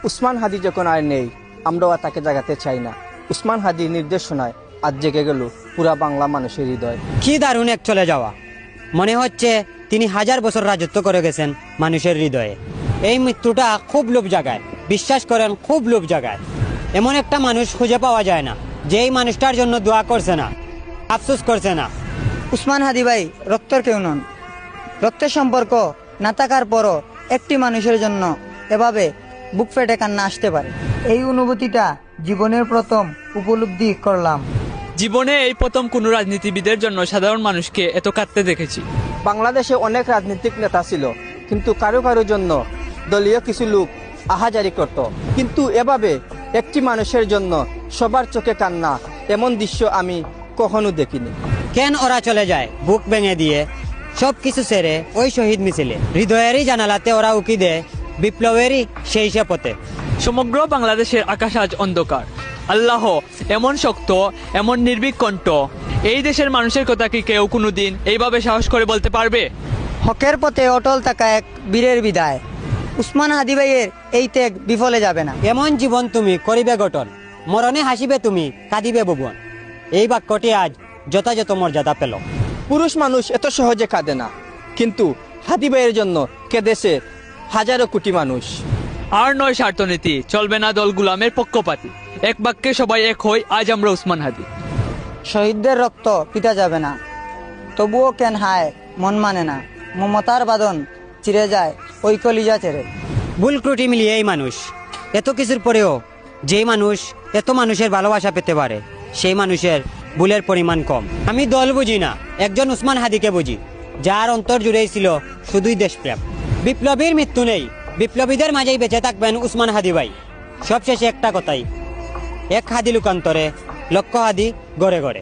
উসমান হাদি যখন আর নেই, আমরাও আর তাকে জাগাতে চাই না। উসমান হাদির নির্দেশনায় আজ জেগে গেল পুরা বাংলা মানুষের হৃদয়। কি দারুণ এক চলে যাওয়া। মনে হচ্ছে তিনি 1000 বছর রাজত্ব করে গেছেন মানুষের হৃদয়ে। এই মৃত্যুটা খুব লোভ জাগায়, বিশ্বাস করেন খুব লোভ জাগায়। এমন একটা মানুষ খুঁজে পাওয়া যায় না যে এই মানুষটার জন্য দোয়া করছে না, আফসোস করছে না। উসমান হাদি ভাই রক্তের কেউ নন। রক্তের সম্পর্ক না থাকার পরও একটি মানুষের জন্য এভাবে বুক ফেটে কান্না আসতে পারে, এই অনুভূতিটা জীবনের প্রথম উপলব্ধি করলাম। জীবনে এই প্রথম কোনো রাজনীতিবিদের জন্য সাধারণ মানুষকে এত কাঁদতে দেখেছি। বাংলাদেশে অনেক রাজনৈতিক নেতা ছিল, কিন্তু কারো কারো জন্য দলীয় কিছু লোক আহাজারি করত। কিন্তু এভাবে একটি মানুষের জন্য সবার চোখে কান্না, এমন দৃশ্য আমি কখনো দেখিনি। কেন ওরা চলে যায় বুক ভেঙে দিয়ে, সব কিছু ছেড়ে ওই শহীদ মিছিলে? হৃদয়েরই জানালাতে ওরা উকি দেয় বিপ্লবেরই সেই সে পথে। সমগ্র বাংলাদেশের আকাশ আজ অন্ধকার। আল্লাহ এমন শক্ত, এমন নির্ভীক কণ্ঠ, এই দেশের মানুষের কথা কি কেউ কোনোদিন এইভাবে সাহস করে বলতে পারবে? হকের পথে অটল থাকা এক বীরের বিদায়। উসমান হাদি ভাইয়ের এই ত্যাগ বিফলে যাবে না। এমন জীবন তুমি করিবে গঠন, মরণে হাসিবে তুমি, কাঁদিবে ভুবন। এই বাক্যটি আজ যথাযথ মর্যাদা পেল। পুরুষ মানুষ এত সহজে কাঁদে না, কিন্তু হাদি ভাইয়ের জন্য কেঁদেছে হাজারো কোটি মানুষ। আর নয় স্বার্থনীতি, চলবে না দল গুলামের পক্ষপাতী। এক বাক্যে সবাই এক হই, আজ আমরা উসমান হাদি। শহীদদের রক্ত পিতা যাবে না, তবুও কেন হায় মন মানে না। মমতার বাঁধন চিরে যায় ওই কলিজা ছেড়ে। ভুল ত্রুটি মিলিয়ে এই মানুষ, এত কিছুর পরেও যেই মানুষ এত মানুষের ভালোবাসা পেতে পারে, সেই মানুষের ভুলের পরিমাণ কম। আমি দল বুঝি না, একজন উসমান হাদিকে বুঝি, যার অন্তর জুড়েই ছিল শুধুই দেশপ্রেম। বিপ্লবীর মৃত্যু নেই, বিপ্লবীদের মাঝেই বেঁচে থাকবেন উসমান হাদি ভাই। সবশেষে একটা কথাই, এক হাদি লোকান্তরে লক্ষ হাদি গড়ে গড়ে।